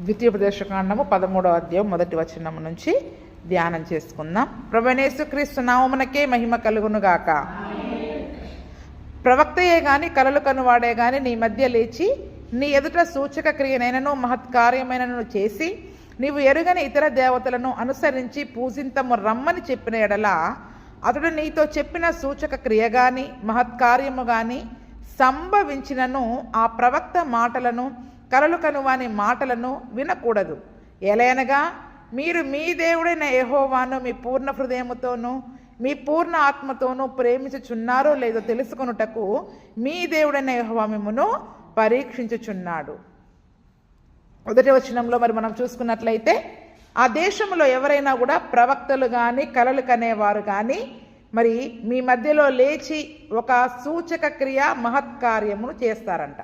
ద్వితీయోపదేశకాండము 13వ అధ్యాయం 1వ వచనం నుంచి ధ్యానం చేసుకుందాం. ప్రభువైన యేసుక్రీస్తు నామమునకే మహిమ కలుగునుగాక. ప్రవక్తయే గాని కలలు కనువాడే గాని నీ మధ్య లేచి నీ ఎదుట సూచక క్రియనైనను మహత్కార్యమైనను చేసి నీవు ఎరుగని ఇతర దేవతలను అనుసరించి పూజింతము రమ్మని చెప్పిన ఎడల అతడు నీతో చెప్పిన సూచక క్రియ గాని మహత్కార్యము గాని సంభవించినను ఆ ప్రవక్త మాటలను కలలు కనువాని మాటలను వినకూడదు. ఎలయనగా మీరు మీ దేవుడైన యెహోవాను మీ పూర్ణ హృదయముతోనూ మీ పూర్ణ ఆత్మతోనూ ప్రేమించుచున్నారో లేదో తెలుసుకొనుటకు మీ దేవుడైన యెహోవా మిమ్మును పరీక్షించుచున్నాడు. మొదటి వచనంలో మరి మనం చూసుకున్నట్లయితే ఆ దేశంలో ఎవరైనా కూడా ప్రవక్తలు కానీ కలలు కనేవారు కానీ మరి మీ మధ్యలో లేచి ఒక సూచక క్రియ మహత్కార్యమును చేస్తారంట.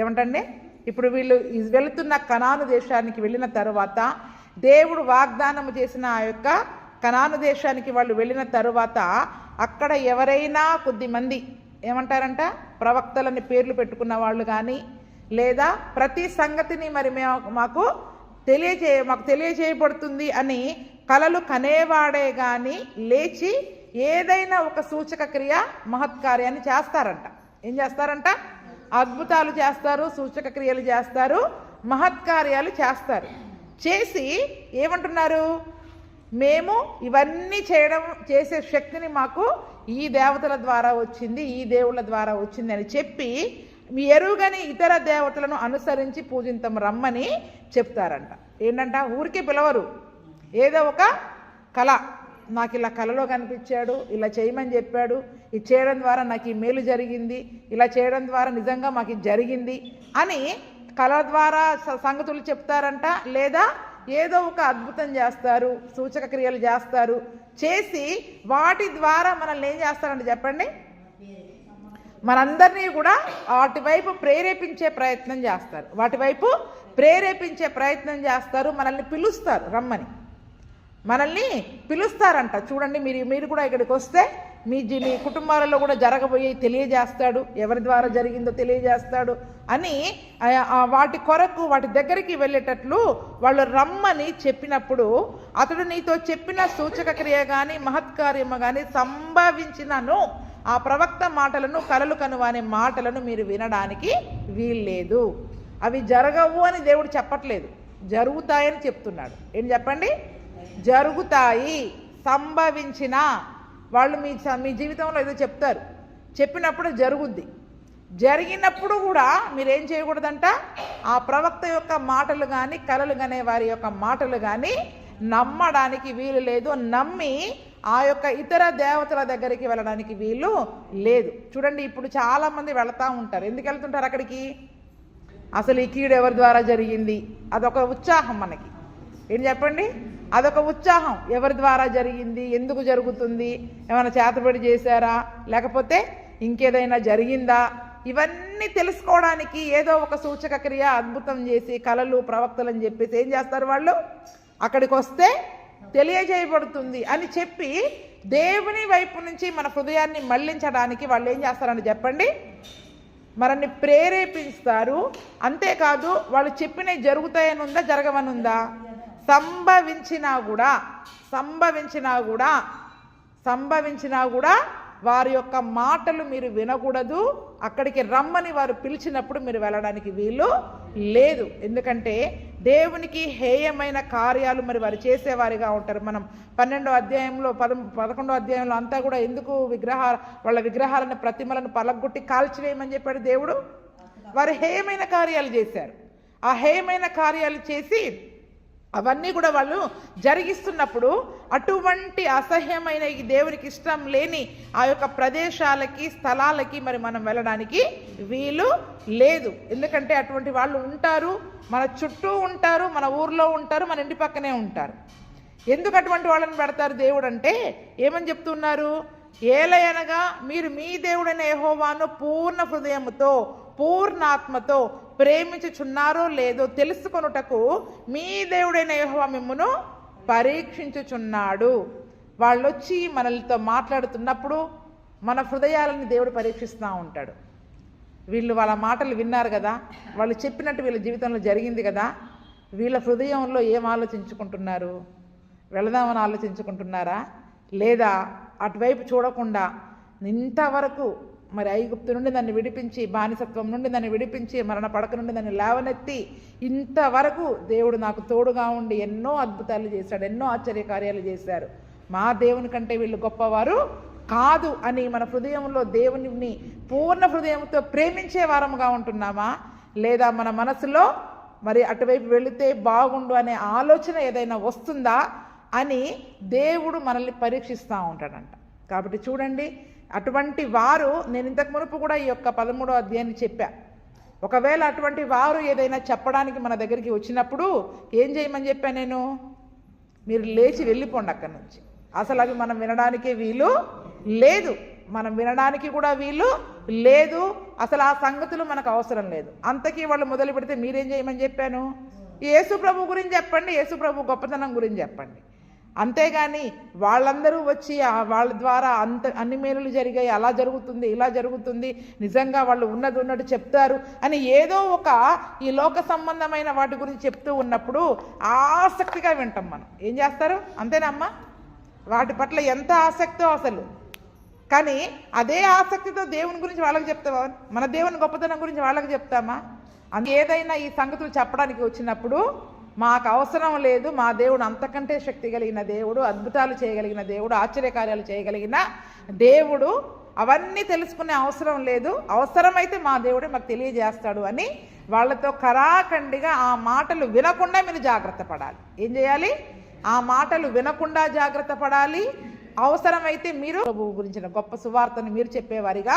ఏమంటండి, ఇప్పుడు వీళ్ళు వెళుతున్న కనాను దేశానికి వెళ్ళిన తరువాత దేవుడు వాగ్దానము చేసిన ఆ యొక్క కనాను దేశానికి వాళ్ళు వెళ్ళిన తరువాత అక్కడ ఎవరైనా కొద్దిమంది ఏమంటారంట, ప్రవక్తలని పేర్లు పెట్టుకున్న వాళ్ళు కానీ లేదా ప్రతి సంగతిని మరి మాకు తెలియజేయబడుతుంది అని కలలు కనేవాడే కానీ లేచి ఏదైనా ఒక సూచక క్రియ మహత్కార్యాన్ని చేస్తారంట. ఏం చేస్తారంట? అద్భుతాలు చేస్తారు, సూచక క్రియలు చేస్తారు, మహత్కార్యాలు చేస్తారు. చేసి ఏమంటున్నారు, మేము ఇవన్నీ చేసే శక్తిని మాకు ఈ దేవతల ద్వారా వచ్చింది, ఈ దేవుళ్ళ ద్వారా వచ్చింది అని చెప్పి మీ ఎరుగని ఇతర దేవతలను అనుసరించి పూజింతం రమ్మని చెప్తారంట. ఏంటంట, ఊరికే పిలవరు, ఏదో ఒక కళ, నాకు ఇలా కళలో కనిపించాడు, ఇలా చేయమని చెప్పాడు, ఇది చేయడం ద్వారా నాకు ఈ మేలు జరిగింది, ఇలా చేయడం ద్వారా నిజంగా మాకు ఇది జరిగింది అని కళ ద్వారా సంగతులు చెప్తారంట. లేదా ఏదో ఒక అద్భుతం చేస్తారు, సూచక క్రియలు చేస్తారు. చేసి వాటి ద్వారా మనల్ని ఏం చేస్తారంటే చెప్పండి, మనందరినీ కూడా వాటి వైపు ప్రేరేపించే ప్రయత్నం చేస్తారు, మనల్ని పిలుస్తారు, రమ్మని మనల్ని పిలుస్తారంట. చూడండి, మీరు కూడా ఇక్కడికి వస్తే మీ కుటుంబాలలో కూడా జరగబోయే తెలియజేస్తాడు, ఎవరి ద్వారా జరిగిందో తెలియజేస్తాడు అని వాటి కొరకు వాటి దగ్గరికి వెళ్ళేటట్లు వాళ్ళు రమ్మని చెప్పినప్పుడు అతడు నీతో చెప్పిన సూచక క్రియ కానీ మహత్కార్యము కానీ సంభవించినను ఆ ప్రవక్త మాటలను కలలు కనువానే మాటలను మీరు వినడానికి వీల్లేదు. అవి జరగవు అని దేవుడు చెప్పట్లేదు, జరుగుతాయని చెప్తున్నాడు. ఏం చెప్పండి, జరుగుతాయి. సంభవించిన వాళ్ళు మీ జీవితంలో ఏదో చెప్తారు, చెప్పినప్పుడు జరుగుద్ది. జరిగినప్పుడు కూడా మీరేం చేయకూడదంట, ఆ ప్రవక్త యొక్క మాటలు కానీ కలలు కనే వారి యొక్క మాటలు కానీ నమ్మడానికి వీలు లేదు, నమ్మి ఆ యొక్క ఇతర దేవతల దగ్గరికి వెళ్ళడానికి వీలు లేదు. చూడండి, ఇప్పుడు చాలామంది వెళతా ఉంటారు. ఎందుకు వెళ్తుంటారు అక్కడికి? అసలు ఈ కీడు ఎవరి ద్వారా జరిగింది, అదొక ఉత్సాహం మనకి. ఏం చెప్పండి, అదొక ఉత్సాహం. ఎవరి ద్వారా జరిగింది, ఎందుకు జరుగుతుంది, ఏమైనా చేతబడి చేశారా, లేకపోతే ఇంకేదైనా జరిగిందా, ఇవన్నీ తెలుసుకోవడానికి ఏదో ఒక సూచక క్రియ అద్భుతం చేసి కలలు ప్రవక్తలు అని చెప్పేసి ఏం చేస్తారు, వాళ్ళు అక్కడికి వస్తే తెలియజేయబడుతుంది అని చెప్పి దేవుని వైపు నుంచి మన హృదయాన్ని మళ్లించడానికి వాళ్ళు ఏం చేస్తారని చెప్పండి, మనల్ని ప్రేరేపిస్తారు. అంతేకాదు వాళ్ళు చెప్పినవి జరుగుతాయని ఉందా, జరగవనుందా? సంభవించినా కూడా వారి యొక్క మాటలు మీరు వినకూడదు. అక్కడికి రమ్మని వారు పిలిచినప్పుడు మీరు వెళ్ళడానికి వీలు లేదు. ఎందుకంటే దేవునికి హేయమైన కార్యాలు మరి వారు చేసేవారిగా ఉంటారు. మనం 12వ అధ్యాయంలో 11వ అధ్యాయంలో అంతా కూడా ఎందుకు వాళ్ళ విగ్రహాలను ప్రతిమలను పలగొట్టి కాల్చివేయమని చెప్పాడు దేవుడు. వారు హేయమైన కార్యాలు చేశారు. ఆ హేయమైన కార్యాలు చేసి అవన్నీ కూడా వాళ్ళు జరిగిస్తున్నప్పుడు అటువంటి అసహ్యమైన ఈ దేవునికి ఇష్టం లేని ఆ యొక్క ప్రదేశాలకి స్థలాలకి మరి మనం వెళ్ళడానికి వీలు లేదు. ఎందుకంటే అటువంటి వాళ్ళు ఉంటారు, మన చుట్టూ ఉంటారు, మన ఊర్లో ఉంటారు, మన ఇంటి పక్కనే ఉంటారు. ఎందుకు అటువంటి వాళ్ళని పెడతారు దేవుడు అంటే ఏమని చెప్తున్నారు, ఏలయనగా మీరు మీ దేవుడైన యెహోవాను పూర్ణ హృదయముతో పూర్ణాత్మతో ప్రేమించుచున్నారో లేదో తెలుసుకొనుటకు మీ దేవుడైన యెహోవా మిమ్మును పరీక్షించుచున్నాడు. వాళ్ళు వచ్చి మనలతో మాట్లాడుతున్నప్పుడు మన హృదయాలని దేవుడు పరీక్షిస్తూ ఉంటాడు. వీళ్ళు వాళ్ళ మాటలు విన్నారు కదా, వాళ్ళు చెప్పినట్టు వీళ్ళ జీవితంలో జరిగింది కదా, వీళ్ళ హృదయంలో ఏం ఆలోచించుకుంటున్నారు? వెళదామని ఆలోచించుకుంటున్నారా? లేదా అటువైపు చూడకుండా ఇంతవరకు మరి ఐగుప్తు నుండి దాన్ని విడిపించి, బానిసత్వం నుండి దాన్ని విడిపించి, మరణ పడక నుండి దాన్ని లేవనెత్తి, ఇంతవరకు దేవుడు నాకు తోడుగా ఉండి ఎన్నో అద్భుతాలు చేశాడు, ఎన్నో ఆశ్చర్యకార్యాలు చేశారు, మా దేవుని కంటే వీళ్ళు గొప్పవారు కాదు అని మన హృదయంలో దేవుని పూర్ణ హృదయంతో ప్రేమించే వారముగా ఉంటున్నామా? లేదా మన మనసులో మరి అటువైపు వెళితే బాగుండు అనే ఆలోచన ఏదైనా వస్తుందా అని దేవుడు మనల్ని పరీక్షిస్తూ ఉంటాడంట. కాబట్టి చూడండి, అటువంటి వారు, నేను ఇంతకు మునుపు కూడా ఈ యొక్క 13వ అధ్యాయాన్ని చెప్పా, ఒకవేళ అటువంటి వారు ఏదైనా చెప్పడానికి మన దగ్గరికి వచ్చినప్పుడు ఏం చేయమని చెప్పా నేను? మీరు లేచి వెళ్ళిపోండి అక్కడి నుంచి. అసలు అవి మనం వినడానికే వీలు లేదు, మనం వినడానికి కూడా వీలు లేదు, అసలు ఆ సంగతులు మనకు అవసరం లేదు. అంతకీ వాళ్ళు మొదలు పెడితే మీరేం చేయమని చెప్పాను? యేసు ప్రభు గురించి చెప్పండి, యేసు ప్రభు గొప్పతనం గురించి చెప్పండి. అంతేగాని వాళ్ళందరూ వచ్చి వాళ్ళ ద్వారా అన్ని మేలులు జరిగాయి, అలా జరుగుతుంది, ఇలా జరుగుతుంది, నిజంగా వాళ్ళు ఉన్నది ఉన్నట్టు చెప్తారు అని ఏదో ఒక ఈ లోక సంబంధమైన వాటి గురించి చెప్తూ ఉన్నప్పుడు ఆసక్తిగా వింటాం. మనం ఏం చేస్తారు? అంతేనమ్మా, వాటి పట్ల ఎంత ఆసక్తో అసలు. కానీ అదే ఆసక్తితో దేవుని గురించి వాళ్ళకి చెప్తావా? మన దేవుని గొప్పతనం గురించి వాళ్ళకి చెప్తామా? ఏదైనా ఈ సంగతులు చెప్పడానికి వచ్చినప్పుడు మాకు అవసరం లేదు, మా దేవుడు అంతకంటే శక్తి కలిగిన దేవుడు, అద్భుతాలు చేయగలిగిన దేవుడు, ఆశ్చర్యకార్యాలు చేయగలిగిన దేవుడు, అవన్నీ తెలుసుకునే అవసరం లేదు, అవసరమైతే మా దేవుడే మాకు తెలియజేస్తాడు అని వాళ్ళతో ఖరాఖండిగా ఆ మాటలు వినకుండా మీరు జాగ్రత్త పడాలి. ఏం చేయాలి? ఆ మాటలు వినకుండా జాగ్రత్త పడాలి. అవసరమైతే మీరు ప్రభువు గురించిన గొప్ప సువార్తను మీరు చెప్పేవారిగా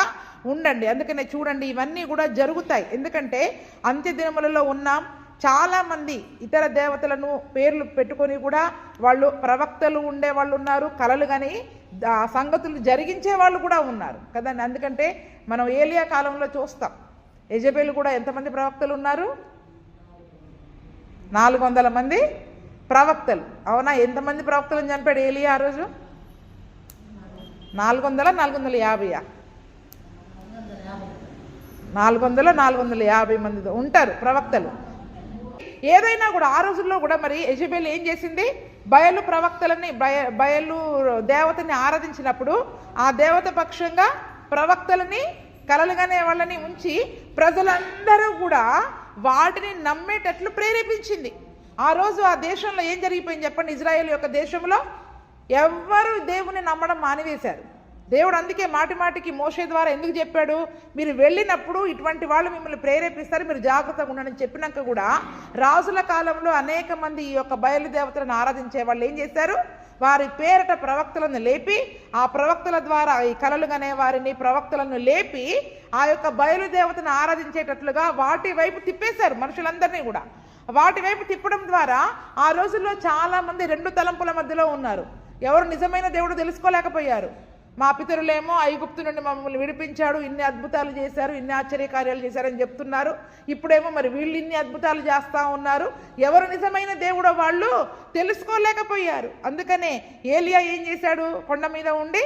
ఉండండి. అందుకనే చూడండి, ఇవన్నీ కూడా జరుగుతాయి. ఎందుకంటే అంత్యదినములలో ఉన్నాం. చాలామంది ఇతర దేవతలను పేర్లు పెట్టుకొని కూడా వాళ్ళు ప్రవక్తలు ఉండే వాళ్ళు ఉన్నారు, కలలు కానీ సంగతులు జరిగించే వాళ్ళు కూడా ఉన్నారు కదండి. అందుకంటే మనం ఏలియా కాలంలో చూస్తాం, యెజబెలు కూడా ఎంతమంది ప్రవక్తలు ఉన్నారు? 400 మంది ప్రవక్తలు. అవునా? ఎంతమంది ప్రవక్తలను చంపాడు ఏలియా ఆ రోజు? 400 450 450 మంది ఉంటారు ప్రవక్తలు. ఏదైనా కూడా ఆ రోజుల్లో కూడా మరి యెజబెల్ ఏం చేసింది? బయలు ప్రవక్తలని, బయలు దేవతని ఆరాధించినప్పుడు ఆ దేవత పక్షంగా ప్రవక్తలని, కలలుగానే వాళ్ళని ఉంచి ప్రజలందరూ కూడా వాటిని నమ్మేటట్లు ప్రేరేపించింది. ఆ రోజు ఆ దేశంలో ఏం జరిగిపోయింది చెప్పండి? ఇజ్రాయేల్ యొక్క దేశంలో ఎవ్వరూ దేవుని నమ్మడం మానివేశారు. దేవుడు అందుకే మాటి మాటికి మోషే ద్వారా ఎందుకు చెప్పాడు? మీరు వెళ్ళినప్పుడు ఇటువంటి వాళ్ళు మిమ్మల్ని ప్రేరేపిస్తారు, మీరు జాగ్రత్తగా ఉండని చెప్పినాక కూడా రాజుల కాలంలో అనేక మంది ఈ యొక్క బయలుదేవతలను ఆరాధించే వాళ్ళు ఏం చేశారు? వారి పేరట ప్రవక్తలను లేపి, ఆ ప్రవక్తల ద్వారా ఈ కలలుగానే వారిని ప్రవక్తలను లేపి ఆ యొక్క బయలుదేవతను ఆరాధించేటట్లుగా వాటి వైపు తిప్పేశారు మనుషులందరినీ కూడా. వాటి వైపు తిప్పడం ద్వారా ఆ రోజుల్లో చాలా మంది 2 తలంపుల మధ్యలో ఉన్నారు. ఎవరు నిజమైన దేవుడు తెలుసుకోలేకపోయారు. మా పితరులేమో ఐగుప్తు నుండి మమ్మల్ని విడిపించాడు, ఇన్ని అద్భుతాలు చేశారు, ఇన్ని ఆశ్చర్యకార్యాలు చేశారని చెప్తున్నారు. ఇప్పుడేమో మరి వీళ్ళు ఇన్ని అద్భుతాలు చేస్తూ ఉన్నారు. ఎవరు నిజమైన దేవుడో వాళ్ళు తెలుసుకోలేకపోయారు. అందుకనే ఏలియా ఏం చేశాడు? కొండ మీద ఉండి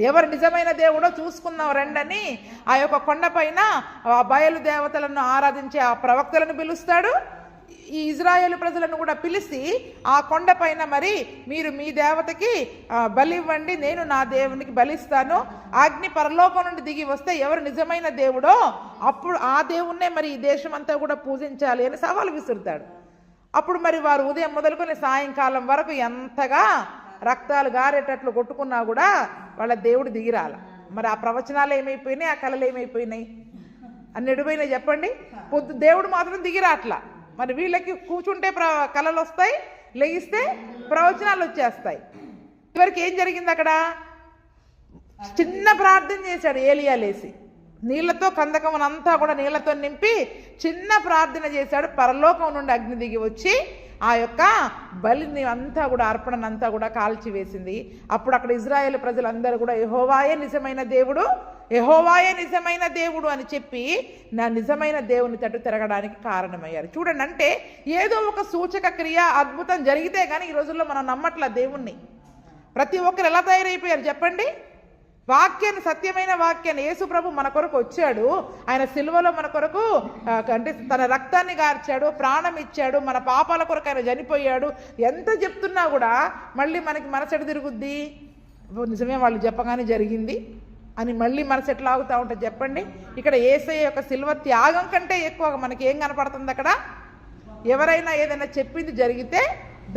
ఎవరు నిజమైన దేవుడో చూసుకుందాం రండని ఆ యొక్క కొండపైన ఆ బయలు దేవతలను ఆరాధించే ఆ ప్రవక్తలను పిలుస్తాడు. ఈ ఇజ్రాయేలు ప్రజలను కూడా పిలిచి ఆ కొండపైన మరి మీరు మీ దేవతకి బలి ఇవ్వండి, నేను నా దేవునికి బలిస్తాను, అగ్ని పరలోకం నుండి దిగి వస్తే ఎవరు నిజమైన దేవుడో అప్పుడు ఆ దేవుణ్ణే మరి ఈ దేశం అంతా కూడా పూజించాలి అని సవాలు విసురుతాడు. అప్పుడు మరి వారు ఉదయం మొదలుకొని సాయంకాలం వరకు ఎంతగా రక్తాలు గారేటట్లు కొట్టుకున్నా కూడా వాళ్ళ దేవుడు దిగిరాల. మరి ఆ ప్రవచనాలు ఏమైపోయినాయి? ఆ కళలు ఏమైపోయినాయి? అన్ని ఎడిపోయినాయి చెప్పండి. దేవుడు మాత్రం దిగిరాట్లా. మరి వీళ్ళకి కూర్చుంటే కళలు వస్తాయి, లెగిస్తే ప్రవచనాలు వచ్చేస్తాయి. ఇవరికి ఏం జరిగింది? అక్కడ చిన్న ప్రార్థన చేశాడు ఏలియా లేసి, నీళ్లతో కందకమునంతా కూడా నీళ్లతో నింపి చిన్న ప్రార్థన చేశాడు. పరలోకం నుండి అగ్ని దిగి వచ్చి ఆ యొక్క బలిని అంతా కూడా, అర్పణనంతా కూడా కాల్చివేసింది. అప్పుడు అక్కడ ఇజ్రాయేల్ ప్రజలందరూ కూడా యెహోవాయే నిజమైన దేవుడు, యెహోవాయే నిజమైన దేవుడు అని చెప్పి నా నిజమైన దేవుని తట్టు తిరగడానికి కారణమయ్యారు. చూడండి, అంటే ఏదో ఒక సూచక క్రియ, అద్భుతం జరిగితే కానీ ఈ రోజుల్లో మనం నమ్మట్ల దేవుణ్ణి. ప్రతి ఒక్కరు ఎలా తయారైపోయారు చెప్పండి? వాక్యాన్ని, సత్యమైన వాక్యాన్ని, యేసు ప్రభు మన కొరకు వచ్చాడు, ఆయన సిలువలో మన కొరకు అంటే తన రక్తాన్ని గార్చాడు, ప్రాణం ఇచ్చాడు, మన పాపాల కొరకు ఆయన చనిపోయాడు. ఎంత చెప్తున్నా కూడా మళ్ళీ మనకి మనసెట తిరుగుద్ది, నిజమే వాళ్ళు చెప్పగానే జరిగింది అని మళ్ళీ మనసు ఎట్లా ఆగుతూ ఉంటుంది చెప్పండి. ఇక్కడ యేసయ్య యొక్క సిలువ త్యాగం కంటే ఎక్కువగా మనకి ఏం కనపడుతుంది అక్కడ? ఎవరైనా ఏదైనా చెప్పింది జరిగితే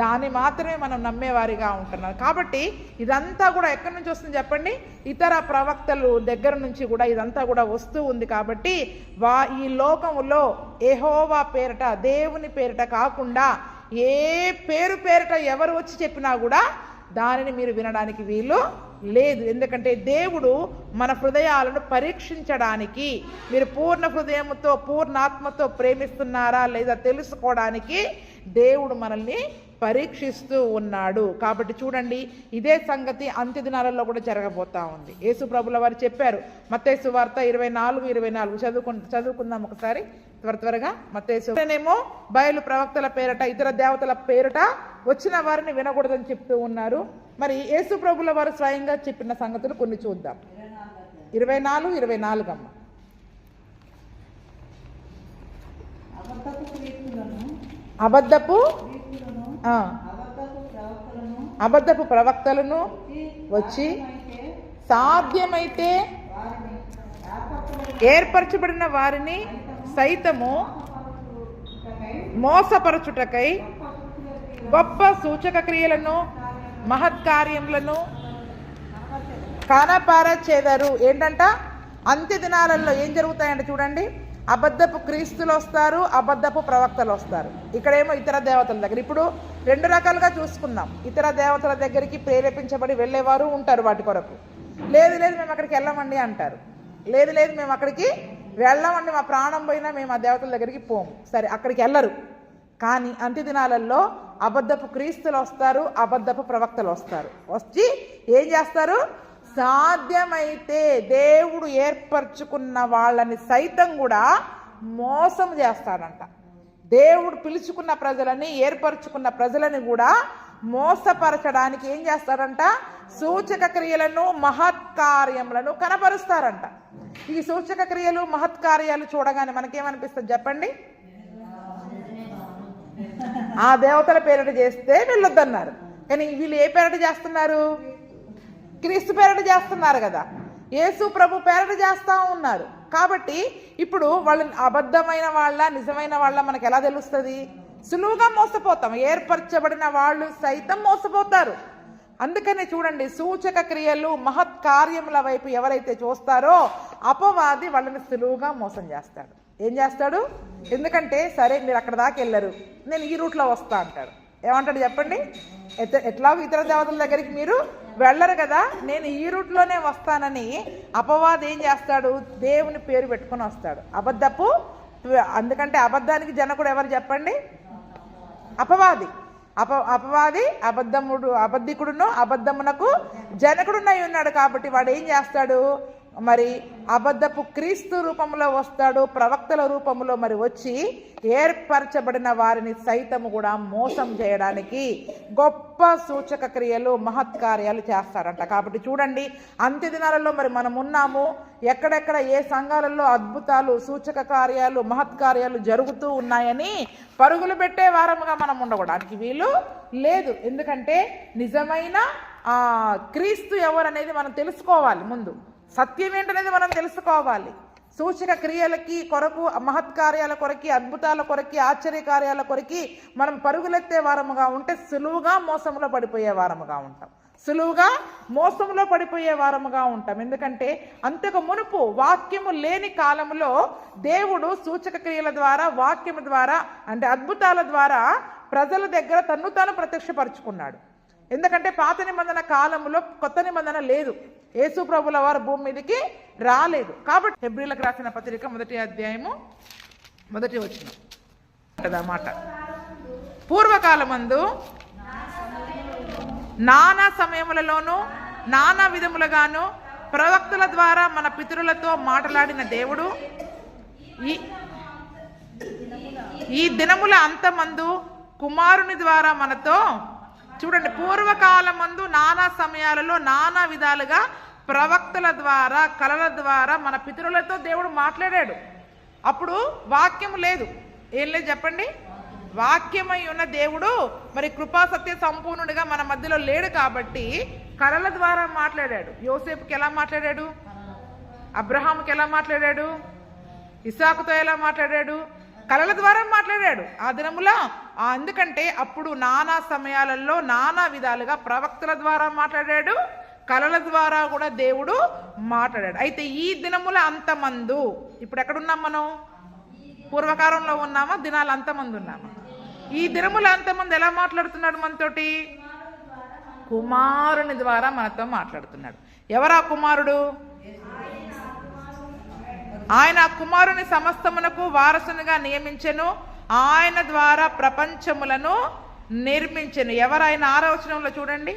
దాన్ని మాత్రమే మనం నమ్మేవారిగా ఉంటున్నారు. కాబట్టి ఇదంతా కూడా ఎక్కడి నుంచి వస్తుంది చెప్పండి? ఇతర ప్రవక్తలు దగ్గర నుంచి కూడా ఇదంతా కూడా వస్తూ ఉంది. కాబట్టి ఈ లోకములో యెహోవా పేరట, దేవుని పేరట కాకుండా ఏ పేరిట ఎవరు వచ్చి చెప్పినా కూడా దానిని మీరు వినడానికి వీలు లేదు. ఎందుకంటే దేవుడు మన హృదయాలను పరీక్షించడానికి, మీరు పూర్ణ హృదయంతో పూర్ణాత్మతో ప్రేమిస్తున్నారా లేదా తెలుసుకోవడానికి దేవుడు మనల్ని పరీక్షిస్తూ ఉన్నాడు. కాబట్టి చూడండి, ఇదే సంగతి అంత్య దినాలలో కూడా జరగబోతా ఉంది. యేసు ప్రభుల వారు చెప్పారు, మత్తయి సువార్త 24:24 చదువుకుందాం ఒకసారి త్వరగా. మత్తయి సువార్తనేమో బయలు ప్రవక్తల పేరట, ఇతర దేవతల పేరట వచ్చిన వారిని వినకూడదని చెప్తూ ఉన్నారు. మరి యేసు ప్రభుల వారు స్వయంగా చెప్పిన సంగతులు కొన్ని చూద్దాం. 24:24 అమ్మ. అబద్ధపు ప్రవక్తలను వచ్చి సాధ్యమైతే ఏర్పరచబడిన వారిని సైతము మోసపరచుటకై గొప్ప సూచక క్రియలను మహత్కార్యములను కనపరచెదరు. ఏంటంట? అంత్య దినాలలో ఏం జరుగుతాయంటే చూడండి, అబద్ధపు క్రీస్తులు వస్తారు, అబద్ధపు ప్రవక్తలు వస్తారు. ఇక్కడేమో ఇతర దేవతల దగ్గర. ఇప్పుడు రెండు రకాలుగా చూసుకుందాం. ఇతర దేవతల దగ్గరికి ప్రేరేపించబడి వెళ్ళేవారు ఉంటారు, వాటి కొరకు. లేదు మేము అక్కడికి వెళ్ళమండి అంటారు. లేదు మేము అక్కడికి వెళ్ళమండి, మా ప్రాణం పోయినా మేము ఆ దేవతల దగ్గరికి పోము. సరే, అక్కడికి వెళ్ళరు. కానీ అంత్య దినాలలో అబద్ధపు క్రీస్తులు వస్తారు, అబద్ధపు ప్రవక్తలు వస్తారు. వచ్చి ఏం చేస్తారు? సాధ్యమైతే దేవుడు ఏర్పరచుకున్న వాళ్ళని సైతం కూడా మోసం చేస్తాడంట. దేవుడు పిలుచుకున్న ప్రజలని, ఏర్పరచుకున్న ప్రజలని కూడా మోసపరచడానికి ఏం చేస్తారంట? సూచక క్రియలను మహత్కార్యములను కనపరుస్తారంట. ఈ సూచక క్రియలు మహత్కార్యాలు చూడగానే మనకేమనిపిస్తుంది చెప్పండి? ఆ దేవతల పేరిట చేస్తే వెళ్ళొద్దన్నారు. కానీ వీళ్ళు ఏ పేరిట చేస్తున్నారు? క్రీస్తు పేరిట చేస్తున్నారు కదా, యేసు ప్రభు పేరిట చేస్తూ ఉన్నారు. కాబట్టి ఇప్పుడు వాళ్ళు అబద్ధమైన వాళ్ళ నిజమైన వాళ్ళ మనకు ఎలా తెలుస్తుంది? సులువుగా మోసపోతాం. ఏర్పరచబడిన వాళ్ళు సైతం మోసపోతారు. అందుకనే చూడండి, సూచక క్రియలు మహత్కార్యముల వైపు ఎవరైతే చూస్తారో అపవాది వాళ్ళని సులువుగా మోసం చేస్తాడు. ఏం చేస్తాడు? ఎందుకంటే సరే మీరు అక్కడ దాకా వెళ్ళరు, నేను ఈ రూట్లో వస్తా అంటాడు. ఏమంటాడు చెప్పండి? ఎట్లాగో ఇతర దేవతల దగ్గరికి మీరు వెళ్ళరు కదా, నేను ఈ రూట్లోనే వస్తానని అపవాది ఏం చేస్తాడు? దేవుని పేరు పెట్టుకుని వస్తాడు. అందుకంటే అబద్ధానికి జనకుడు ఎవరు చెప్పండి? అపవాది. అపవాది అబద్ధికుడును అబద్ధమునకు జనకుడునై ఉన్నాడు. కాబట్టి వాడు ఏం చేస్తాడు? మరి అబద్ధపు క్రీస్తు రూపంలో వస్తాడు, ప్రవక్తల రూపంలో మరి వచ్చి ఏర్పరచబడిన వారిని సైతము కూడా మోసం చేయడానికి గొప్ప సూచక క్రియలు మహత్కార్యాలు చేస్తారంట. కాబట్టి చూడండి, అంత్య దినాలలో మరి మనం ఉన్నాము. ఎక్కడెక్కడ ఏ సంఘాలలో అద్భుతాలు, సూచక కార్యాలు, మహత్కార్యాలు జరుగుతూ ఉన్నాయని పరుగులు పెట్టే వారముగా మనం ఉండకూడడానికి వీలు లేదు. ఎందుకంటే నిజమైన క్రీస్తు ఎవరనేది మనం తెలుసుకోవాలి. ముందు సత్యం ఏంటనేది మనం తెలుసుకోవాలి. సూచక క్రియలకి కొరకు, మహత్కార్యాల కొరకి, అద్భుతాల కొరకి, ఆశ్చర్యకార్యాల కొరకి మనం పరుగులెత్తే వారముగా ఉంటే సులువుగా మోసంలో పడిపోయే వారముగా ఉంటాం. ఎందుకంటే అంతకు మునుపు వాక్యము లేని కాలములో దేవుడు సూచక క్రియల ద్వారా, వాక్యము ద్వారా, అంటే అద్భుతాల ద్వారా ప్రజల దగ్గర తన్ను తాను ప్రత్యక్షపరుచుకున్నాడు. ఎందుకంటే పాత నిబంధన కాలంలో కొత్త నిబంధన లేదు, యేసు ప్రభుల వారు భూమి మీదకి రాలేదు. కాబట్టి హెబ్రీలకు రాసిన పత్రిక 1వ అధ్యాయము 1వ వచనం మాట, పూర్వకాలమందు నానా సమయములలోనూ నానా విధములుగాను ప్రవక్తల ద్వారా మన పితరులతో మాట్లాడిన దేవుడు ఈ దినముల అంతమందు కుమారుని ద్వారా మనతో, చూడండి, పూర్వకాలమందు నానా సమయాలలో నానా విధాలుగా ప్రవక్తల ద్వారా, కలల ద్వారా మన పితరులతో దేవుడు మాట్లాడాడు. అప్పుడు వాక్యం లేదు. ఏం లేదు చెప్పండి? వాక్యమై ఉన్న దేవుడు మరి కృపా సత్య సంపూర్ణుడిగా మన మధ్యలో లేడు కాబట్టి కలల ద్వారా మాట్లాడాడు. యోసేపుకి ఎలా మాట్లాడాడు? అబ్రహాముకి ఎలా మాట్లాడాడు? ఇస్సాకుతో ఎలా మాట్లాడాడు? కలల ద్వారా మాట్లాడాడు ఆ దినములో. ఎందుకంటే అప్పుడు నానా సమయాలలో నానా విధాలుగా ప్రవక్తల ద్వారా మాట్లాడాడు, కలల ద్వారా కూడా దేవుడు మాట్లాడాడు. అయితే ఈ దినముల అంతమందు, ఇప్పుడు ఎక్కడున్నాం మనం? పూర్వకాలంలో ఉన్నామా? దినాలు అంతమంది ఉన్నామా? ఈ దినముల అంతమంది ఎలా మాట్లాడుతున్నాడు మనతోటి? కుమారుని ద్వారా మనతో మాట్లాడుతున్నాడు. ఎవరా కుమారుడు? ఆయన కుమారుని సమస్తమునకు వారసునిగా నియమించెను, ఆయన ద్వారా ప్రపంచములను నిర్మించెను. ఎవరైనా 6వ వచనంలో చూడండి.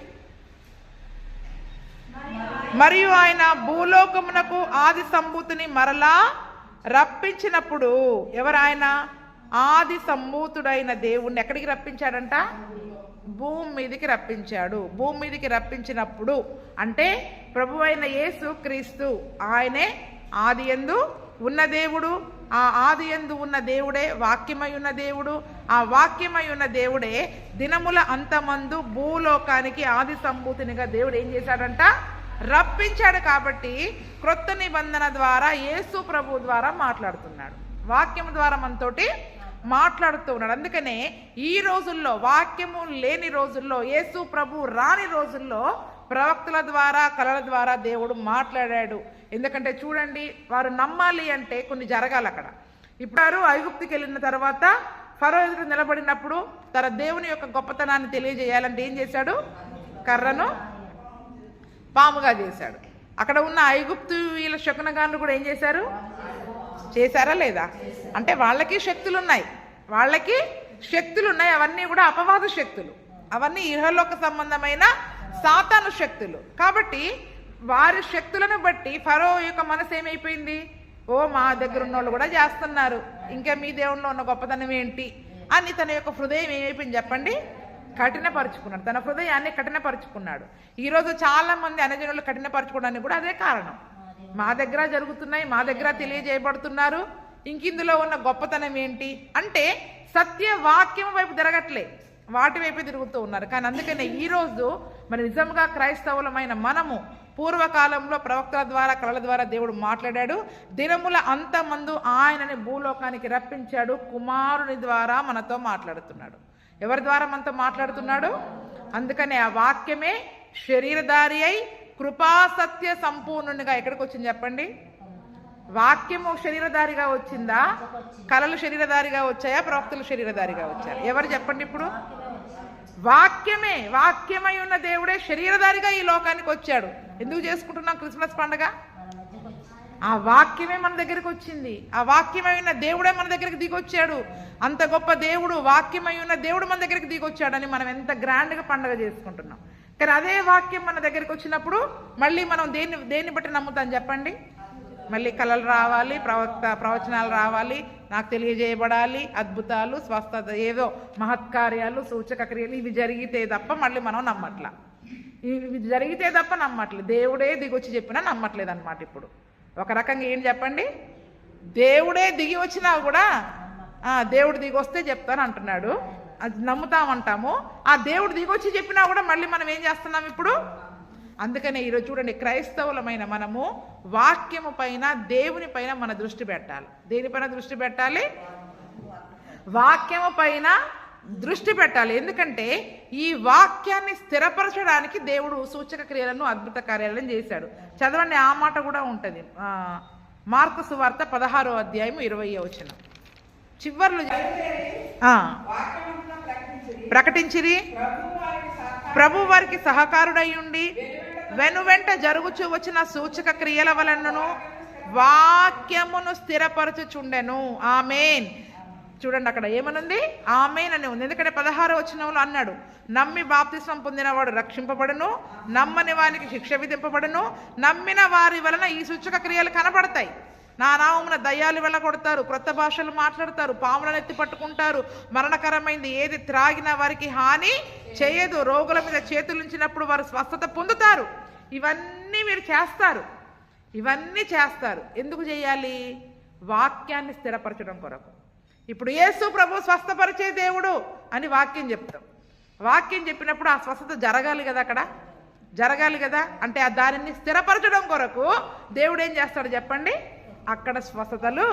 మరియు ఆయన భూలోకమునకు ఆది సంభూతిని మరలా రప్పించినప్పుడు, ఎవరాయన? ఆది సంభూతుడైన దేవుణ్ణి ఎక్కడికి రప్పించాడంట? భూమి మీదకి రప్పించాడు. భూమి మీదకి రప్పించినప్పుడు అంటే ప్రభువైన యేసు క్రీస్తు, ఆయనే ఆది యందు ఉన్న దేవుడు. ఆ ఆది యందు ఉన్న దేవుడే వాక్యమై ఉన్న దేవుడు. ఆ వాక్యమై ఉన్న దేవుడే దినముల అంతమందు భూలోకానికి ఆది సంభూతినిగా దేవుడు ఏం చేశాడంట? రప్పించాడు. కాబట్టి క్రొత్త నిబంధన ద్వారా యేసు ప్రభు ద్వారా మాట్లాడుతున్నాడు, వాక్యం ద్వారా మనతోటి మాట్లాడుతూ ఉన్నాడు. అందుకనే ఈ రోజుల్లో, వాక్యము లేని రోజుల్లో, యేసు ప్రభు రాని రోజుల్లో ప్రవక్తల ద్వారా, కలల ద్వారా దేవుడు మాట్లాడాడు. ఎందుకంటే చూడండి, వారు నమ్మాలి అంటే కొన్ని జరగాలి అక్కడ. ఇప్పుడు ఐగుప్తుకి వెళ్ళిన తర్వాత ఫరో ఎదురు నిలబడినప్పుడు తన దేవుని యొక్క గొప్పతనాన్ని తెలియజేయాలంటే ఏం చేశాడు? కర్రను పాముగా చేశాడు. అక్కడ ఉన్న ఐగుప్తీయుల శకునగానులు కూడా ఏం చేశారు? చేశారా లేదా? అంటే వాళ్ళకి శక్తులు ఉన్నాయి, వాళ్ళకి శక్తులు ఉన్నాయి. అవన్నీ కూడా అపవాద శక్తులు, అవన్నీ ఇహలోక సంబంధమైన సాతాను శక్తులు. కాబట్టి వారి శక్తులను బట్టి ఫరో యొక్క మనసు ఏమైపోయింది? ఓ, మా దగ్గర ఉన్న వాళ్ళు కూడా చేస్తున్నారు, ఇంకా మీ దేవునిలో ఉన్న గొప్పతనం ఏంటి అని తన యొక్క హృదయం ఏమైపోయింది చెప్పండి? కఠినపరుచుకున్నాడు. తన హృదయాన్ని కఠినపరుచుకున్నాడు. ఈరోజు చాలా మంది అనజనులు కఠినపరచుకోవడానికి కూడా అదే కారణం. మా దగ్గర జరుగుతున్నాయి, మా దగ్గర తెలియజేయబడుతున్నారు, ఇంకిందులో ఉన్న గొప్పతనం ఏంటి అంటే సత్య వాక్యం వైపు తిరగట్లే, వాటి వైపు తిరుగుతూ ఉన్నారు. కానీ అందుకనే ఈరోజు మరి నిజంగా క్రైస్తవులమైన మనము పూర్వకాలంలో ప్రవక్తల ద్వారా, కళల ద్వారా దేవుడు మాట్లాడాడు. దినముల అంతమందు ఆయనని భూలోకానికి రప్పించాడు. కుమారుని ద్వారా మనతో మాట్లాడుతున్నాడు. ఎవరి ద్వారా మనతో మాట్లాడుతున్నాడు? అందుకనే ఆ వాక్యమే శరీరధారి అయి కృపా సత్య సంపూర్ణునిగా ఎక్కడికి వచ్చింది చెప్పండి? వాక్యము శరీరధారిగా వచ్చిందా? కళలు శరీరధారిగా వచ్చాయా? ప్రవక్తలు శరీరధారిగా వచ్చారు? ఎవరు చెప్పండి ఇప్పుడు? వాక్యమే, వాక్యమై ఉన్న దేవుడే శరీరధారిగా ఈ లోకానికి వచ్చాడు. ఎందుకు చేసుకుంటున్నాం క్రిస్మస్ పండుగ? ఆ వాక్యమే మన దగ్గరికి వచ్చింది. ఆ వాక్యమై ఉన్న దేవుడే మన దగ్గరికి దిగొచ్చాడు. అంత గొప్ప దేవుడు, వాక్యమై ఉన్న దేవుడు మన దగ్గరికి దిగొచ్చాడని మనం ఎంత గ్రాండ్గా పండుగ చేసుకుంటున్నాం. కానీ అదే వాక్యం మన దగ్గరికి వచ్చినప్పుడు మళ్ళీ మనం దేన్ని బట్టి నమ్ముతాం చెప్పండి? మళ్ళీ కళలు రావాలి, ప్రవచనాలు రావాలి, నాకు తెలియజేయబడాలి, అద్భుతాలు, స్వస్థత, ఏదో మహత్కార్యాలు, సూచక క్రియలు ఇవి జరిగితే తప్ప మళ్ళీ మనం నమ్మట్లా. ఇవి జరిగితే తప్ప నమ్మట్లేదు. దేవుడే దిగొచ్చి చెప్పినా నమ్మట్లేదు అనమాట. ఇప్పుడు ఒక రకంగా ఏం చెప్పండి? దేవుడే దిగి వచ్చినా కూడా దేవుడు దిగి వస్తే చెప్తాను అంటున్నాడు, అది నమ్ముతామంటాము. ఆ దేవుడు దిగొచ్చి చెప్పినా కూడా మళ్ళీ మనం ఏం చేస్తున్నాం ఇప్పుడు? అందుకనే ఈరోజు చూడండి, క్రైస్తవులమైన మనము వాక్యము పైన, దేవుని పైన మన దృష్టి పెట్టాలి. దేనిపైన దృష్టి పెట్టాలి? వాక్యము పైన దృష్టి పెట్టాలి. ఎందుకంటే ఈ వాక్యాన్ని స్థిరపరచడానికి దేవుడు సూచక క్రియలను, అద్భుత కార్యాలను చేశాడు. చదవండి, ఆ మాట కూడా ఉంటుంది. మార్కు సువార్త 16వ అధ్యాయం 20వ వచనం చివర్లు ప్రకటించిరి. ప్రభు వారికి సహకారుడయ్యుండి వెనువెంట జరుగుచూ వచ్చిన సూచక క్రియల వలనను వాక్యమును స్థిరపరచుచుండెను. ఆమేన్. చూడండి, అక్కడ ఏమనుంది? ఆమేన్ అని ఉంది. ఎందుకంటే 16వ వచనంలో అన్నాడు, నమ్మి బాప్తిస్మం పొందినవాడు రక్షింపబడును, నమ్మని వారికి శిక్ష విధింపబడును, నమ్మిన వారి వలన ఈ సూచక క్రియలు కనబడతాయి. నా నామమున దయ్యాలు వెళ్ళగొడతారు, క్రొత్త భాషలు మాట్లాడతారు, పాములను ఎత్తి పట్టుకుంటారు, మరణకరమైంది ఏది త్రాగిన వారికి హాని చేయదు, రోగుల మీద చేతులుంచినప్పుడు వారు స్వస్థత పొందుతారు. ఇవన్నీ మీరు చేస్తారు. ఇవన్నీ చేస్తారు. ఎందుకు చేయాలి? వాక్యాన్ని స్థిరపరచడం కొరకు. ఇప్పుడు యేసు ప్రభు స్వస్థపరిచే దేవుడు అని వాక్యం చెప్తాం. వాక్యం చెప్పినప్పుడు ఆ స్వస్థత జరగాలి కదా, అక్కడ జరగాలి కదా. అంటే ఆ దానిని స్థిరపరచడం కొరకు దేవుడు ఏం చేస్తాడు చెప్పండి? అక్కడ స్వస్థతలు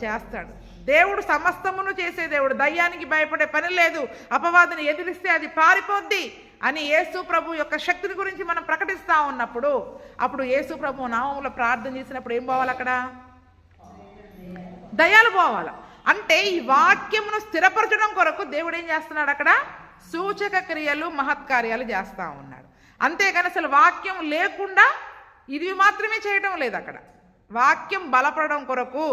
చేస్తాడు. దేవుడు సమస్తమును చేసే దేవుడు. దయ్యానికి భయపడే పని లేదు. అపవాదిని ఎదిరిస్తే అది పారిపోద్ది అని యేసు ప్రభు యొక్క శక్తిని గురించి మనం ప్రకటిస్తూ ఉన్నప్పుడు, అప్పుడు యేసు ప్రభు నామములో ప్రార్థన చేసినప్పుడు ఏం పోవాలి? అక్కడ దయ్యాలు పోవాలి. అంటే ఈ వాక్యమును స్థిరపరచడం కొరకు దేవుడు ఏం చేస్తున్నాడు? అక్కడ సూచక క్రియలు, మహత్కార్యాలు చేస్తూ ఉన్నాడు. అంతేగాని అసలు వాక్యం లేకుండా ఇది మాత్రమే చేయడం లేదు. అక్కడ వాక్యం బలపడడం కొరకు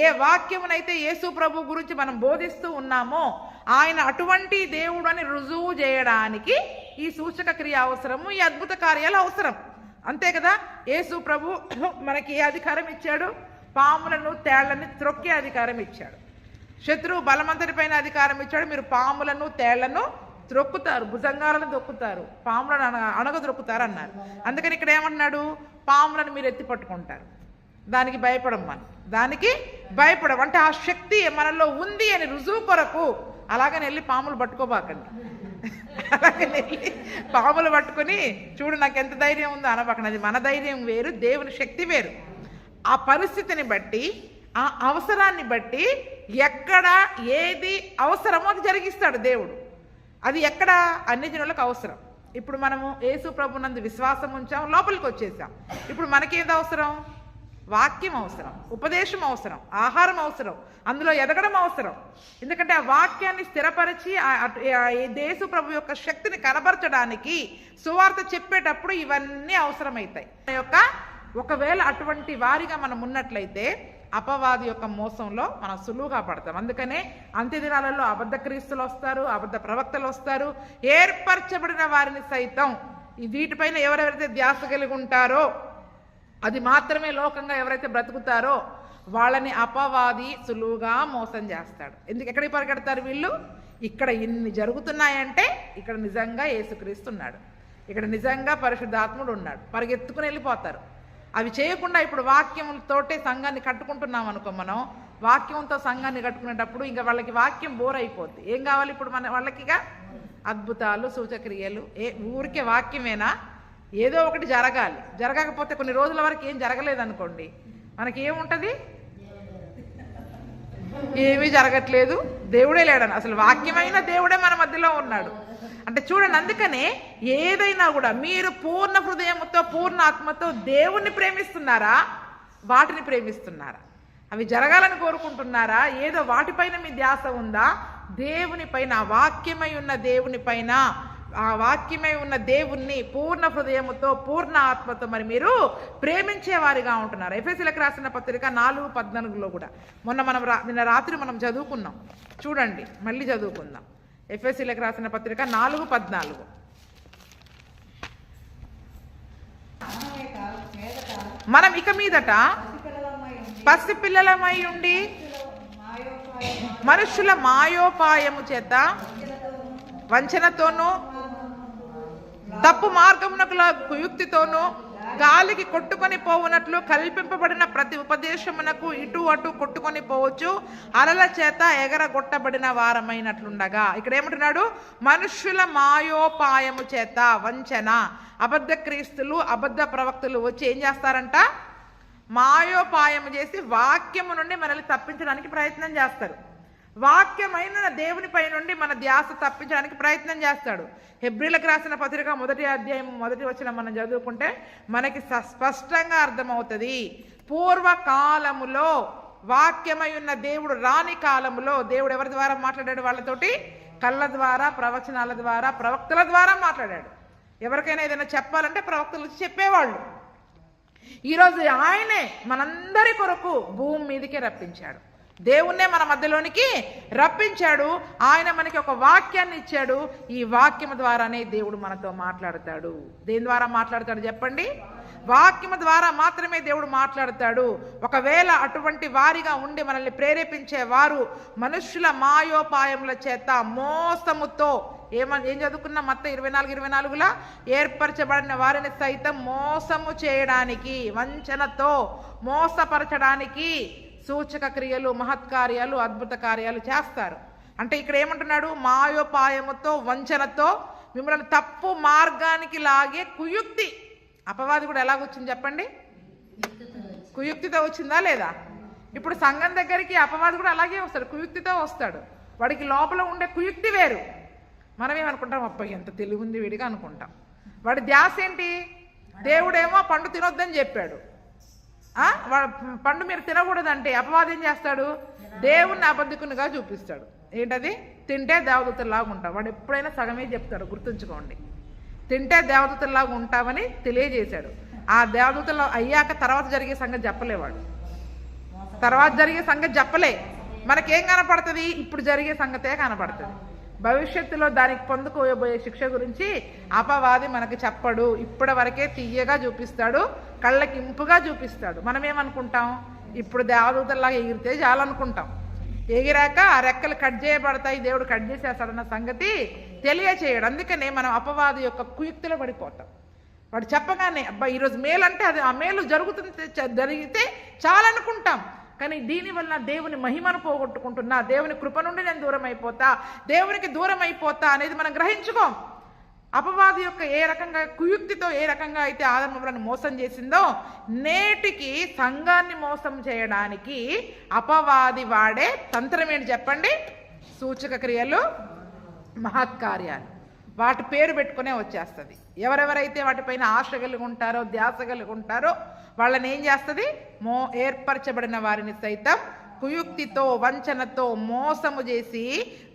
ఏ వాక్యమునైతే యేసు ప్రభు గురించి మనం బోధిస్తూ ఉన్నామో ఆయన అటువంటి దేవుడు అని రుజువు చేయడానికి ఈ సూచక క్రియ అవసరము, ఈ అద్భుత కార్యాలు అవసరం. అంతే కదా. యేసు ప్రభు మనకి ఏ అధికారం ఇచ్చాడు? పాములను తేళ్లను త్రొక్కే అధికారం ఇచ్చాడు. శత్రువు బలమంతటి పైన అధికారం ఇచ్చాడు. మీరు పాములను తేళ్లను త్రొక్కుతారు, భుజంగాలను దొక్కుతారు, పాములను అణగదొక్కుతారు అన్నారు. అందుకని ఇక్కడ ఏమన్నాడు? పాములను మీరు ఎత్తి పట్టుకుంటారు. దానికి భయపడం, మనం దానికి భయపడం. అంటే ఆ శక్తి మనలో ఉంది అని రుజువు కొరకు. అలాగని వెళ్ళి పాములు పట్టుకోబాకండి. అలాగని వెళ్ళి పాములు పట్టుకొని చూడు నాకు ఎంత ధైర్యం ఉందో అనబాకండి. అది మన ధైర్యం వేరు, దేవుని శక్తి వేరు. ఆ పరిస్థితిని బట్టి, ఆ అవసరాన్ని బట్టి ఎక్కడ ఏది అవసరమో అది జరిగిస్తాడు దేవుడు. అది ఎక్కడ? అన్ని జనులకు అవసరం. ఇప్పుడు మనము యేసు ప్రభునందు విశ్వాసం ఉంచాం, లోపలికి వచ్చేసాం. ఇప్పుడు మనకేది అవసరం? వాక్యం అవసరం, ఉపదేశం అవసరం, ఆహారం అవసరం, అందులో ఎదగడం అవసరం. ఎందుకంటే ఆ వాక్యాన్ని స్థిరపరిచి యేసు ప్రభు యొక్క శక్తిని కనబరచడానికి సువార్త చెప్పేటప్పుడు ఇవన్నీ అవసరమవుతాయి. ఒకవేళ అటువంటి వారిగా మనం ఉన్నట్లయితే అపవాది యొక్క మోసంలో మనం సులువుగా పడతాం. అందుకనే అంత్యదినాలలో అబద్ధ క్రీస్తులు వస్తారు, అబద్ధ ప్రవక్తలు వస్తారు. ఏర్పరచబడిన వారిని సైతం వీటిపైన ఎవరెవరైతే ధ్యాస కలిగి ఉంటారో, అది మాత్రమే లోకంగా ఎవరైతే బ్రతుకుతారో వాళ్ళని అపవాది సులువుగా మోసం చేస్తాడు. ఎక్కడికి పరిగెడతారు వీళ్ళు? ఇక్కడ ఇన్ని జరుగుతున్నాయంటే ఇక్కడ నిజంగా యేసుక్రీస్తు ఉన్నాడు, ఇక్కడ నిజంగా పరిశుద్ధాత్ముడు ఉన్నాడు, పరిగెత్తుకుని వెళ్ళిపోతారు. అవి చేయకుండా ఇప్పుడు వాక్యంతోటే సంఘాన్ని కట్టుకుంటున్నాం అనుకో. మనం వాక్యంతో సంఘాన్ని కట్టుకునేటప్పుడు ఇంకా వాళ్ళకి వాక్యం బోర్ అయిపోద్ది. ఏం కావాలి ఇప్పుడు వాళ్ళకిగా? అద్భుతాలు, సూచక్రియలు. ఊరికే వాక్యమేనా? ఏదో ఒకటి జరగాలి. జరగకపోతే కొన్ని రోజుల వరకు ఏం జరగలేదనుకోండి, మనకి ఏముంటుంది? ఏమీ జరగట్లేదు, దేవుడే లేడని. అసలు వాక్యమైన దేవుడే మన మధ్యలో ఉన్నాడు అంటే చూడండి. అందుకనే ఏదైనా కూడా మీరు పూర్ణ హృదయంతో, పూర్ణ ఆత్మతో దేవుణ్ణి ప్రేమిస్తున్నారా, వాటిని ప్రేమిస్తున్నారా? అవి జరగాలని కోరుకుంటున్నారా? ఏదో వాటిపైన మీ ధ్యాస ఉందా? దేవుని పైన, వాక్యమై ఉన్న దేవుని పైన, ఆ వాక్యమై ఉన్న దేవుణ్ణి పూర్ణ హృదయముతో, పూర్ణ ఆత్మతో మరి మీరు ప్రేమించేవారిగా ఉంటున్నారు. ఎఫెసీయులకు రాసిన పత్రిక 4:14 కూడా నిన్న రాత్రి మనం చదువుకున్నాం. చూడండి, మళ్ళీ చదువుకుందాం. ఎఫెసీయులకు రాసిన పత్రిక 4:14. మనం ఇక మీదట పసిపిల్లలమై ఉండి మనుషుల మాయోపాయము చేత, వంచనతోనూ, తప్పు మార్గమునకు కుయుక్తితోనూ, గాలికి కొట్టుకొని పోవునట్లు కల్పింపబడిన ప్రతి ఉపదేశమునకు ఇటు అటు కొట్టుకొని పోవచ్చు, అలల చేత ఎగరగొట్టబడిన వారమైనట్లుండగా. ఇక్కడ ఏమంటున్నాడు? మనుష్యుల మాయోపాయము చేత, వంచన, అబద్ధ క్రీస్తులు, అబద్ధ ప్రవక్తలు వచ్చి ఏం చేస్తారంట? మాయోపాయము చేసి వాక్యము నుండి మనల్ని తప్పించడానికి ప్రయత్నం చేస్తారు. వాక్యమైన దేవునిపై నుండి మన ధ్యాస తప్పించడానికి ప్రయత్నం చేస్తాడు. హెబ్రీలకు రాసిన పత్రిక 1వ అధ్యాయం 1వ వచనం మనం చదువుకుంటే మనకి స్పష్టంగా అర్థమవుతుంది. పూర్వకాలములో వాక్యమై ఉన్న దేవుడు రాని కాలములో దేవుడు ఎవరి ద్వారా మాట్లాడాడు? వాళ్ళతోటి కళ్ళ ద్వారా, ప్రవచనాల ద్వారా, ప్రవక్తల ద్వారా మాట్లాడాడు. ఎవరికైనా ఏదైనా చెప్పాలంటే ప్రవక్తలు చెప్పేవాళ్ళు. ఈరోజు ఆయనే మనందరి కొరకు భూమి మీదకే రప్పించాడు. దేవుణ్ణే మన మధ్యలోనికి రప్పించాడు. ఆయన మనకి ఒక వాక్యాన్ని ఇచ్చాడు. ఈ వాక్యం ద్వారానే దేవుడు మనతో మాట్లాడతాడు. దేని ద్వారా మాట్లాడతాడు చెప్పండి? వాక్యము ద్వారా మాత్రమే దేవుడు మాట్లాడతాడు. ఒకవేళ అటువంటి వారిగా ఉండి మనల్ని ప్రేరేపించే వారు మనుష్యుల మాయోపాయముల చేత, మోసముతో ఏం చదువుకున్నాం? మత్తయి 24:24 ఏర్పరచబడిన వారిని సైతం మోసము చేయడానికి, వంచనతో మోసపరచడానికి సూచక క్రియలు, మహత్కార్యాలు, అద్భుత కార్యాలు చేస్తారు. అంటే ఇక్కడ ఏమంటున్నాడు? మాయోపాయముతో, వంచనతో మిమ్మల్ని తప్పు మార్గానికి లాగే కుయుక్తి. అపవాది కూడా ఎలాగొచ్చింది చెప్పండి? కుయుక్తితో వచ్చిందా లేదా? ఇప్పుడు సంఘం దగ్గరికి అపవాది కూడా అలాగే వస్తాడు, కుయుక్తితో వస్తాడు. వాడికి లోపల ఉండే కుయుక్తి వేరు. మనమేమనుకుంటాం? అబ్బాయి ఎంత తెలివి ఉంది వీడిగా అనుకుంటాం. వాడి ధ్యాస ఏంటి? దేవుడేమో పండు తినొద్దని చెప్పాడు, పండు మీరు తినకూడదంటే అపవాది ఏం చేస్తాడు? దేవుణ్ణి అబద్ధికునిగా చూపిస్తాడు. ఏంటది? తింటే దేవదూతల్లాగా ఉంటాం. వాడు ఎప్పుడైనా సగమే చెప్తాడు, గుర్తుంచుకోండి. తింటే దేవదూతల్లాగా ఉంటామని తెలియజేశాడు. ఆ దేవదూతలు అయ్యాక తర్వాత జరిగే సంగతి చెప్పలేవాడు. తర్వాత జరిగే సంగతి చెప్పలే. మనకేం కనపడుతుంది? ఇప్పుడు జరిగే సంగతే కనపడుతుంది. భవిష్యత్తులో దానికి పొందుకోబోయే శిక్ష గురించి అపవాది మనకి చెప్పడు. ఇప్పటి వరకే తీయగా చూపిస్తాడు, కళ్ళకి ఇంపుగా చూపిస్తాడు. మనం ఏమనుకుంటాం? ఇప్పుడు దేవదూతల్లాగా ఎగిరితే చాలనుకుంటాం. ఎగిరాక ఆ రెక్కలు కట్ చేయబడతాయి, దేవుడు కట్ చేసేస్తాడన్న సంగతి తెలియచేయడు. అందుకనే మనం అపవాది యొక్క కుయుక్తిలో పడిపోతాం. వాడు చెప్పగానే అబ్బా ఈరోజు మేలు అంటే అది ఆ మేలు జరిగితే చాలనుకుంటాం. కానీ దీనివల్ల దేవుని మహిమను పోగొట్టుకుంటున్నా, దేవుని కృప నుండి నేను దూరం అయిపోతా, దేవునికి దూరం అయిపోతా అనేది మనం గ్రహించుకోం. అపవాది యొక్క ఏ రకంగా కుయుక్తితో ఏ రకంగా అయితే ఆదరణలను మోసం చేసిందో, నేటికి సంఘాన్ని మోసం చేయడానికి అపవాది వాడే తంత్రం ఏంటి చెప్పండి? సూచక క్రియలు, మహత్కార్యాలు. వాటి పేరు పెట్టుకునే వచ్చేస్తుంది. ఎవరెవరైతే వాటిపైన ఆశ కలిగి ఉంటారో, ధ్యాస కలిగి ఉంటారో వాళ్ళని ఏం చేస్తుంది? ఏర్పరచబడిన వారిని సైతం కుయుక్తితో, వంచనతో మోసము చేసి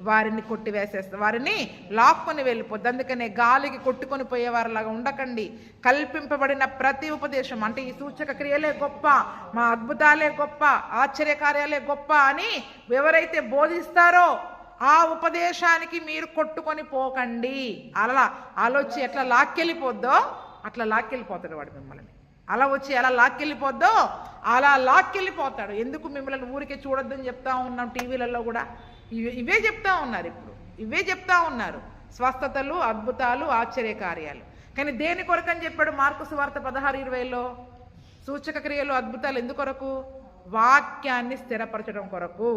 వారిని కొట్టివేసేస్తారు, వారిని లాక్కొని వెళ్ళిపోద్ది. అందుకనే గాలికి కొట్టుకొని పోయేవారిలాగా ఉండకండి. కల్పింపబడిన ప్రతి ఉపదేశం, అంటే ఈ సూచక క్రియలే గొప్ప, మా అద్భుతాలే గొప్ప, ఆశ్చర్యకార్యాలే గొప్ప అని ఎవరైతే బోధిస్తారో ఆ ఉపదేశానికి మీరు కొట్టుకొని పోకండి. అలా వచ్చి ఎట్లా లాక్కెళ్ళిపోద్దో అట్లా లాక్కెళ్ళిపోతాడు వాడు మిమ్మల్ని. అలా వచ్చి ఎలా లాక్కెళ్ళిపోద్దో అలా లాక్కెళ్ళిపోతాడు. ఎందుకు మిమ్మల్ని ఊరికే చూడొద్దని చెప్తా ఉన్నాం? టీవీలలో కూడా ఇవే చెప్తా ఉన్నారు. ఇప్పుడు ఇవే చెప్తా ఉన్నారు, స్వస్థతలు, అద్భుతాలు, ఆశ్చర్యకార్యాలు. కానీ దేని కొరకని చెప్పాడు? మార్కు సువార్త 16:20 సూచక క్రియలు, అద్భుతాలు ఎందుకొరకు? వాక్యాన్ని స్థిరపరచడం కొరకు.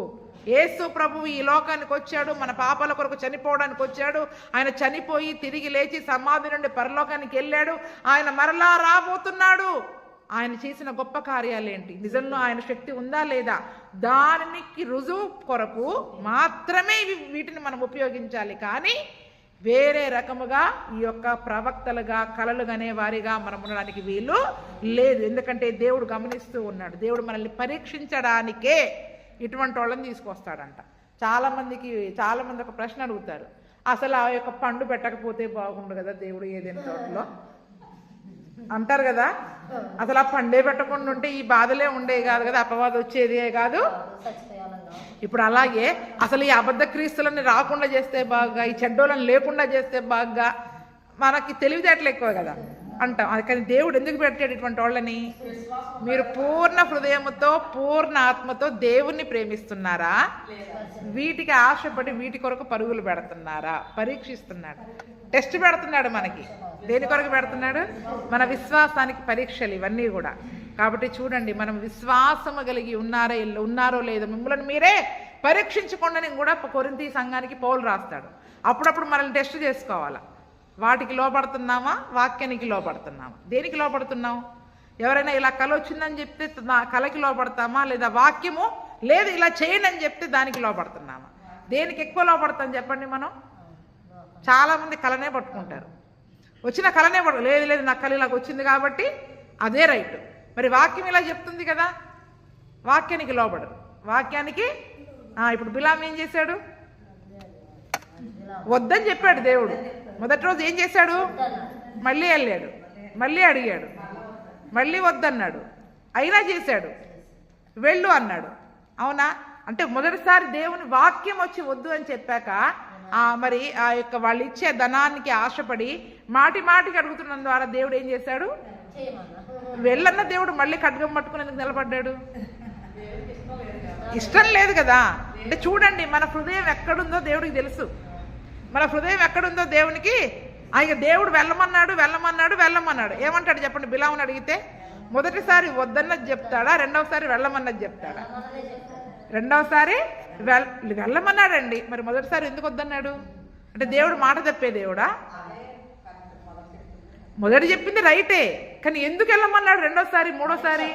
యేసు ప్రభువు ఈ లోకానికి వచ్చాడు, మన పాపాల కొరకు చనిపోవడానికి వచ్చాడు. ఆయన చనిపోయి తిరిగి లేచి సమాధి నుండి పరలోకానికి వెళ్ళాడు. ఆయన మరలా రాబోతున్నాడు. ఆయన చేసిన గొప్ప కార్యాలేంటి? నిజంలో ఆయన శక్తి ఉందా లేదా? దానికి రుజువు కొరకు మాత్రమే వీటిని మనం ఉపయోగించాలి. కానీ వేరే రకముగా ఈ యొక్క ప్రవక్తలుగా, కలలుగానే వారిగా మనం ఉండడానికి వీలు లేదు. ఎందుకంటే దేవుడు గమనిస్తూ ఉన్నాడు. దేవుడు మనల్ని పరీక్షించడానికే ఇటువంటి వాళ్ళని తీసుకొస్తాడంట. చాలామంది ఒక ప్రశ్న అడుగుతారు, అసలు ఆ యొక్క పండు పెట్టకపోతే బాగుండు కదా దేవుడు ఏదైనా తోటలో అంటారు కదా. అసలు ఆ పండే పెట్టకుండా ఉంటే ఈ బాధలే ఉండేవి కాదు కదా, అపవాదం వచ్చేదే కాదు. ఇప్పుడు అలాగే అసలు ఈ అబద్ధ క్రీస్తులని రాకుండా చేస్తే బాగా, ఈ చెడ్డోళ్ళని లేకుండా చేస్తే బాగా, మనకి తెలివితేటలు ఎక్కువ కదా అంటాం. కానీ దేవుడు ఎందుకు పెట్టాడు ఇటువంటి వాళ్ళని? మీరు పూర్ణ హృదయముతో, పూర్ణ ఆత్మతో దేవుణ్ణి ప్రేమిస్తున్నారా? వీటికి ఆశపడి వీటి కొరకు పరుగులు పెడుతున్నారా? పరీక్షిస్తున్నాడు, టెస్ట్ పెడుతున్నాడు మనకి. దేని కొరకు పెడుతున్నాడు? మన విశ్వాసానికి పరీక్షలు ఇవన్నీ కూడా. కాబట్టి చూడండి, మనం విశ్వాసము కలిగి ఉన్నారో లేదో మిమ్మల్ని మీరే పరీక్షించుకోండి కూడా కొరింథీ సంఘానికి పౌలు రాస్తాడు. అప్పుడప్పుడు మనల్ని టెస్ట్ చేసుకోవాలా. వాటికి లోపడుతున్నామా? వాక్యానికి లోపడుతున్నామా? దేనికి లోపడుతున్నాం? ఎవరైనా ఇలా కళ వచ్చిందని చెప్తే కళకి లోపడతామా? లేదా వాక్యము లేదు ఇలా చేయండి అని చెప్తే దానికి లోపడుతున్నామా? దేనికి ఎక్కువ లోపడతాం చెప్పండి? మనం చాలామంది కళనే పట్టుకుంటారు. వచ్చిన కళనే లేదు నా కళ ఇలాగ వచ్చింది కాబట్టి అదే రైట్. మరి వాక్యం ఇలా చెప్తుంది కదా, వాక్యానికి లోబడరు. వాక్యానికి ఇప్పుడు బిలాం ఏం చేశాడు? వద్దని చెప్పాడు దేవుడు. మొదటి రోజు ఏం చేశాడు? మళ్ళీ వెళ్ళాడు, మళ్ళీ అడిగాడు, మళ్ళీ వద్దన్నాడు, అయినా చేశాడు. వెళ్ళు అన్నాడు. అవునా? అంటే మొదటిసారి దేవుని వాక్యం వచ్చి వద్దు అని చెప్పాక మరి ఆ యొక్క వాళ్ళు ఇచ్చే ధనానికి ఆశపడి మాటికి అడుగుతున్న ద్వారా దేవుడు ఏం చేశాడు? వెళ్ళన్న దేవుడు మళ్ళీ ఖడ్గం పట్టుకుని ఎందుకు నిలబడ్డాడు? ఇష్టం లేదు కదా. అంటే చూడండి, మన హృదయం ఎక్కడుందో దేవుడికి తెలుసు. మన హృదయం ఎక్కడుందో దేవునికి ఆయన దేవుడు వెళ్ళమన్నాడు ఏమంటాడు చెప్పండి? బిలాముని అడిగితే మొదటిసారి వద్దన్నది చెప్తాడా, రెండవసారి వెళ్ళమన్నది చెప్తాడా? రెండవసారి వెళ్ళమన్నాడండి. మరి మొదటిసారి ఎందుకు వద్దన్నాడు? అంటే దేవుడు మాట తప్పే దేవుడా? మొదటి చెప్పింది రైటే, కానీ ఎందుకు వెళ్ళమన్నాడు రెండోసారి మూడోసారి?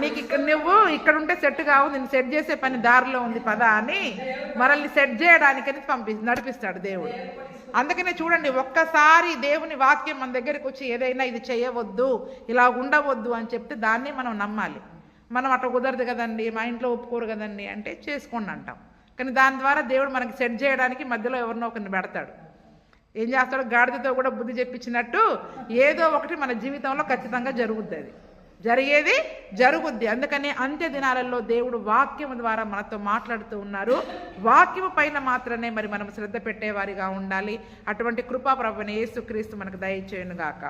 నీకు నువ్వు ఇక్కడ ఉంటే సెట్ కావు, నేను సెట్ చేసే పని దారిలో ఉంది పదా అని మనల్ని సెట్ చేయడానికని నడిపిస్తాడు దేవుడు. అందుకనే చూడండి, ఒక్కసారి దేవుని వాక్యం మన దగ్గరికి వచ్చి ఏదైనా ఇది చేయవద్దు, ఇలా ఉండవద్దు అని చెప్తే దాన్ని మనం నమ్మాలి. మనం అట్లా కుదరదు కదండి, మా ఇంట్లో ఒప్పుకోరు కదండి అంటే చేసుకోండి అంటాం. కానీ దాని ద్వారా దేవుడు మనకి సెట్ చేయడానికి మధ్యలో ఎవరినో ఒకరిని పెడతాడు. ఏం చేస్తాడు? గాడిదతో కూడా బుద్ధి చెప్పించినట్టు ఏదో ఒకటి మన జీవితంలో ఖచ్చితంగా జరుగుద్ది. అందుకని అంత్య దినాలలో దేవుడు వాక్యం ద్వారా మనతో మాట్లాడుతూ ఉన్నారు. వాక్యం పైన మాత్రమే మరి మనం శ్రద్ధ పెట్టేవారిగా ఉండాలి. అటువంటి కృపా ప్రభువైన యేసుక్రీస్తు మనకు దయచేయును గాక.